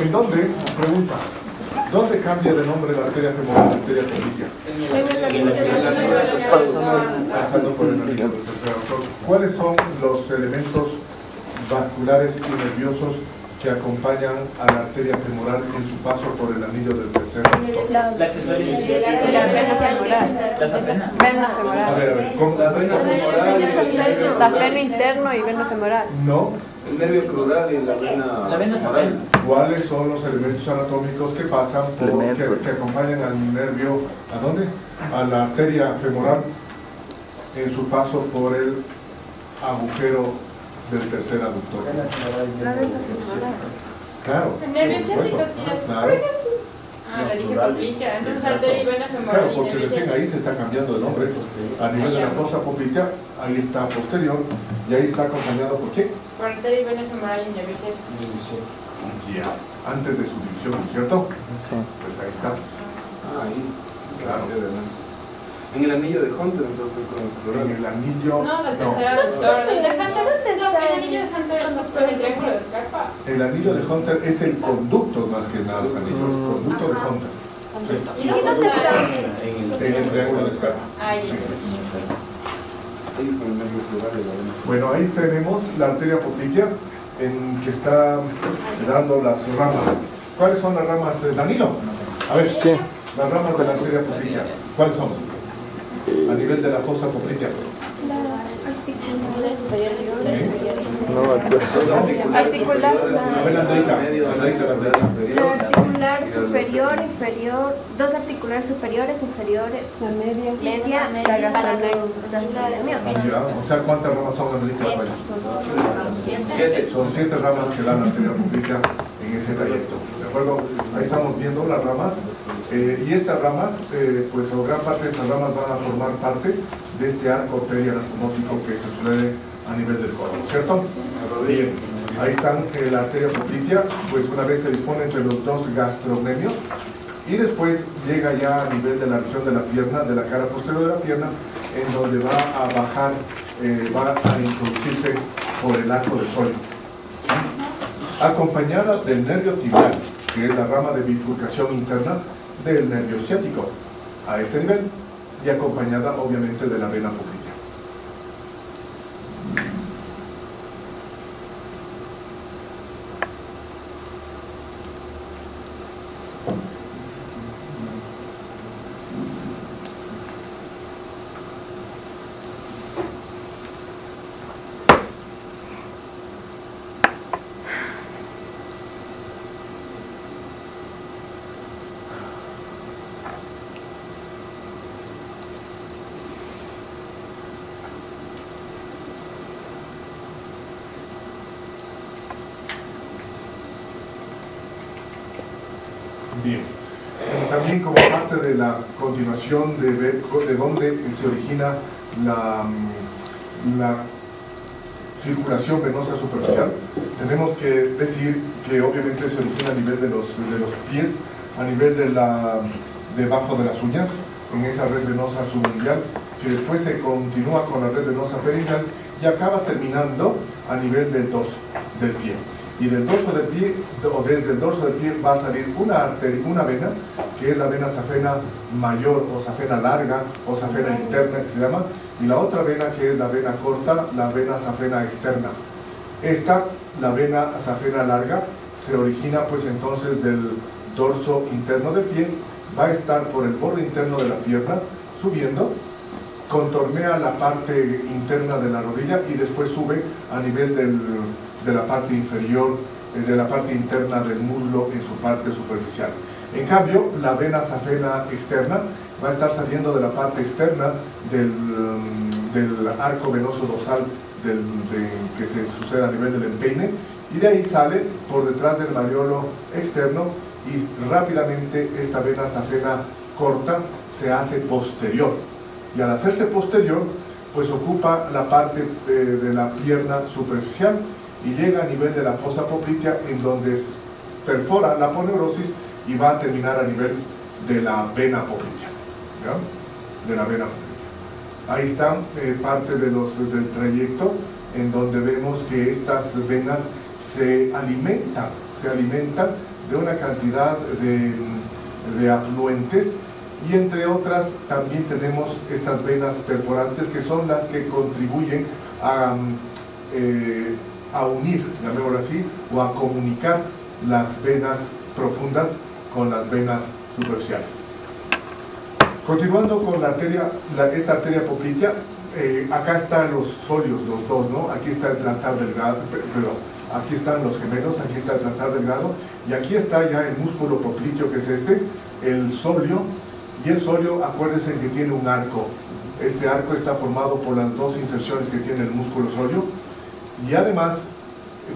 ¿En dónde? Pregunta. ¿Dónde cambia de nombre la arteria femoral a la arteria poplitea? Pasando por el anillo del tercer autor. ¿Cuáles son los elementos vasculares y nerviosos que acompañan a la arteria femoral en su paso por el anillo del tercer autor? La accesoria. La vena femoral. La safena. Vena femoral. A ver, ¿cómo? La vena femoral. Safena interno y vena femoral. No. El nervio caudal y la vena femoral. ¿Cuáles son los elementos anatómicos que pasan por, que acompañan al nervio? ¿A dónde? A la arteria femoral en su paso por el agujero del tercer aductor. La vena femoral. Claro. El nervio ciático sí es. Claro. La dije poplitea, entonces arteria y vena femoral. Claro, porque recién ahí se está cambiando de nombre. A nivel de la fosa poplitea, ahí está posterior y ahí está acompañado por qué? Por arteria y vena femoral y nervio ciático. Ya, antes de su división, ¿no es cierto? Sí. Pues ahí está. Ahí. Claro. En el anillo de Hunter, entonces, con el plural. En el anillo. No, del tercer aductor. El de Hunter. No, el anillo de Hunter no fue el triángulo de Scarpa. El anillo de Hunter es el conducto más que nada, los anillos, conducto de Hunter. ¿Y dónde está? En el triángulo de Scarpa. Ahí. Sí. Ahí es con el nervio plural de la vena. Bueno, ahí tenemos la arteria poplitea en que está dando las ramas. ¿Cuáles son las ramas, Danilo? A ver, Sí. las ramas de la arteria poplitea. ¿Cuáles son? A nivel de la fosa poplitea. No me acuerdo. Articular. A ver, Andreita, La articular superior, inferior, dos articulares superiores, inferiores, La media. media, La gastrocnemia. Ya, o sea, ¿cuántas ramas son, Andreita? Son 7 ramas que dan la arteria poplitea en ese trayecto. ¿De acuerdo? Ahí estamos viendo las ramas. Y estas ramas, pues o gran parte de estas ramas van a formar parte de este arco perianastomótico que se sucede a nivel del colon, ¿cierto? Bien, ahí están la arteria poplitea, pues una vez se dispone entre los dos gastrocnemios y después llega ya a nivel de la región de la pierna, de la cara posterior de la pierna, en donde va a bajar, va a introducirse por el arco del sóleo, ¿sí? Acompañada del nervio tibial, que es la rama de bifurcación interna del nervio ciático, a este nivel, y acompañada obviamente de la vena poplitea. Bien. También como parte de la continuación de ver de dónde se origina la circulación venosa superficial, tenemos que decir que obviamente se origina a nivel de los pies, a nivel debajo de las uñas, en esa red venosa subungual, que después se continúa con la red venosa perineal y acaba terminando a nivel del dorso del pie. Y del dorso del pie, o desde el dorso del pie, va a salir una arteria, una vena, que es la vena safena mayor o safena larga o safena interna que se llama, y la otra vena que es la vena corta, la vena safena externa. Esta, la vena safena larga, se origina pues entonces del dorso interno del pie, va a estar por el borde interno de la pierna, subiendo, contornea la parte interna de la rodilla y después sube a nivel de la parte inferior, de la parte interna del muslo en su parte superficial. En cambio, la vena safena externa va a estar saliendo de la parte externa del arco venoso dorsal que se sucede a nivel del empeine, y de ahí sale por detrás del malleolo externo y rápidamente esta vena safena corta se hace posterior. Y al hacerse posterior, pues ocupa la parte de la pierna superficial y llega a nivel de la fosa poplitea, en donde perfora la aponeurosis y va a terminar a nivel de la vena poplitea, ¿ya? De la vena poplitea. Ahí está parte del trayecto en donde vemos que estas venas se alimenta de una cantidad de afluentes, y entre otras también tenemos estas venas perforantes, que son las que contribuyen a unir, llamémoslo así, o a comunicar las venas profundas con las venas superficiales. Continuando con la arteria, esta arteria poplitea, acá están los sólidos, los dos, ¿no? Aquí está el plantar delgado, perdón, aquí están los gemelos, aquí está el plantar delgado, y aquí está ya el músculo popliteo, que es este, el sóleo, y el sóleo, acuérdense que tiene un arco. Este arco está formado por las dos inserciones que tiene el músculo sóleo, y además,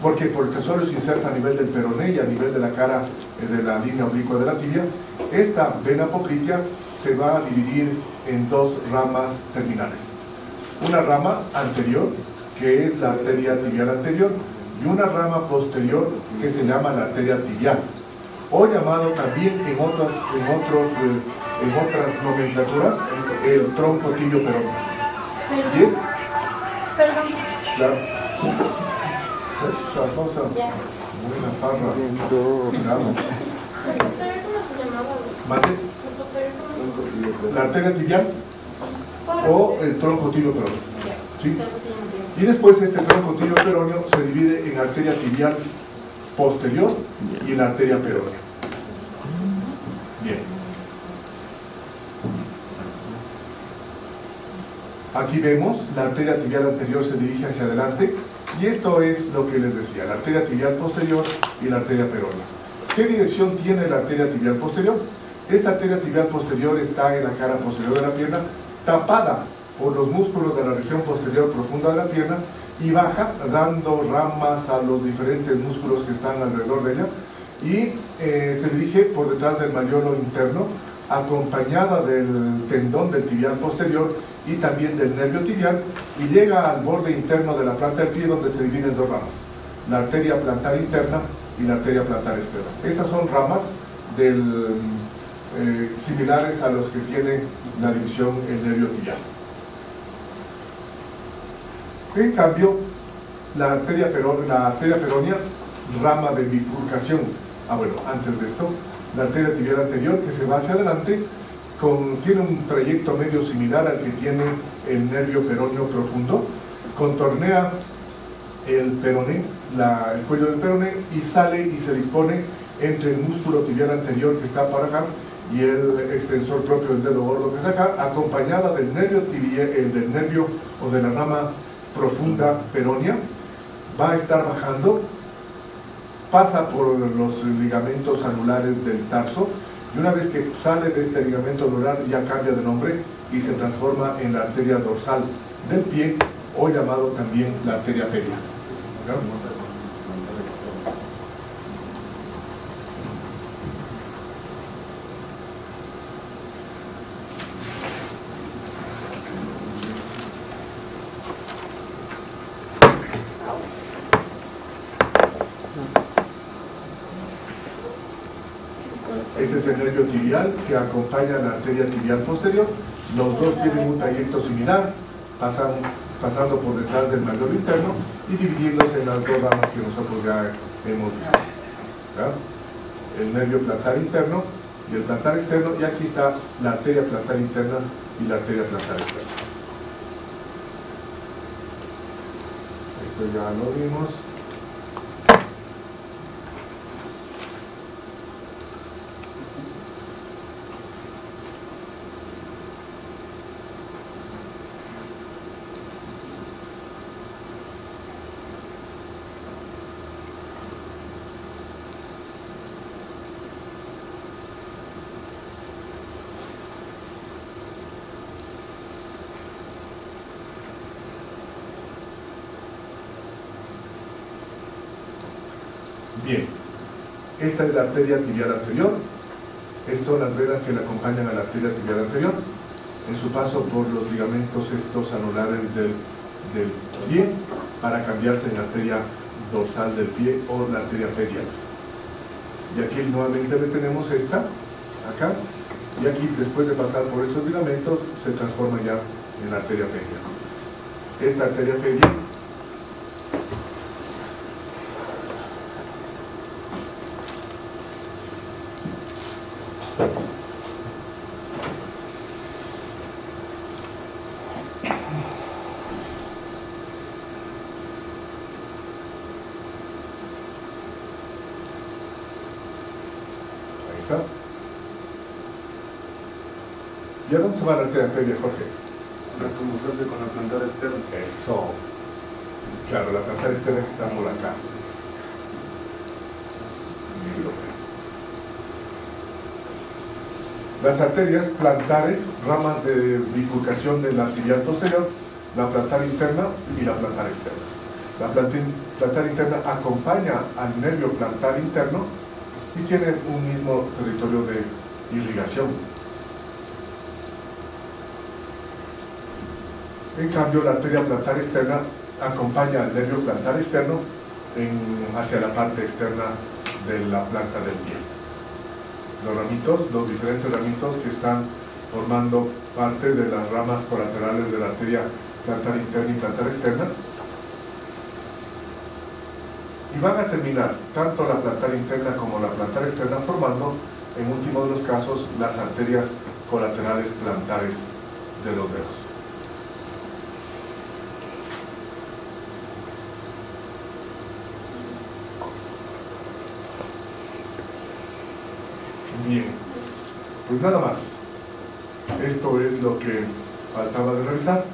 porque el sóleo se inserta a nivel del peroné y a nivel de la cara de la línea oblicua de la tibia, esta vena poplitea se va a dividir en dos ramas terminales. Una rama anterior, que es la arteria tibial anterior, y una rama posterior que se llama la arteria tibial, o llamado también en otras nomenclaturas el tronco tibio peroneo. ¿Y es? Perdón. Claro. Esa cosa. Buena farra. Claro. ¿El posterior cómo se llamaba? ¿Mate? ¿El posterior cómo se llamaba? La arteria tibial o el tronco tibio peroneo. ¿Sí? ¿Cómo se llama? Y después este tronco tibio peroneo se divide en arteria tibial posterior y en arteria peronea. Bien. Aquí vemos la arteria tibial anterior se dirige hacia adelante, y esto es lo que les decía, la arteria tibial posterior y la arteria peronea. ¿Qué dirección tiene la arteria tibial posterior? Esta arteria tibial posterior está en la cara posterior de la pierna, tapada por los músculos de la región posterior profunda de la pierna, y baja dando ramas a los diferentes músculos que están alrededor de ella, y se dirige por detrás del malleolo interno, acompañada del tendón del tibial posterior y también del nervio tibial, y llega al borde interno de la planta del pie, donde se dividen dos ramas, la arteria plantar interna y la arteria plantar externa. Esas son ramas similares a los que tiene la división el nervio tibial. En cambio, la arteria peronea, rama de bifurcación. Bueno, antes de esto, la arteria tibial anterior, que se va hacia adelante, tiene un trayecto medio similar al que tiene el nervio peroneo profundo, contornea el peroné, el cuello del peroné, y sale y se dispone entre el músculo tibial anterior, que está para acá, y el extensor propio del dedo gordo, que está acá, acompañada del nervio del nervio o de la rama profunda peronea. Va a estar bajando, pasa por los ligamentos anulares del tarso, y una vez que sale de este ligamento anular ya cambia de nombre y se transforma en la arteria dorsal del pie, o llamado también la arteria pedia. ¿No? Ese es el nervio tibial que acompaña la arteria tibial posterior. Los dos tienen un trayecto similar, pasando por detrás del malleolo interno y dividiéndose en las dos ramas que nosotros ya hemos visto. ¿Ya? El nervio plantar interno y el plantar externo, y aquí está la arteria plantar interna y la arteria plantar externa. Esto ya lo vimos. Bien, esta es la arteria tibial anterior. Estas son las venas que le acompañan a la arteria tibial anterior en su paso por los ligamentos estos anulares del pie, para cambiarse en arteria dorsal del pie o la arteria pedia. Y aquí nuevamente le tenemos esta, acá, y aquí después de pasar por estos ligamentos se transforma ya en la arteria pedia. Esta arteria pedia Ahí está. ¿Y a dónde se va la arteria, Jorge? Rastumuzarse con la plantar externa. Eso. Claro, la plantar externa que está por acá. Listo, pues. Las arterias plantares, ramas de bifurcación de la tibial posterior, la plantar interna y la plantar externa. La plantar interna acompaña al nervio plantar interno y tiene un mismo territorio de irrigación. En cambio, la arteria plantar externa acompaña al nervio plantar externo hacia la parte externa de la planta del pie. Los ramitos, los diferentes ramitos que están formando parte de las ramas colaterales de la arteria plantar interna y plantar externa, y van a terminar tanto la plantar interna como la plantar externa formando, en último de los casos, las arterias colaterales plantares de los dedos. Bien, pues nada más. Esto es lo que faltaba de revisar.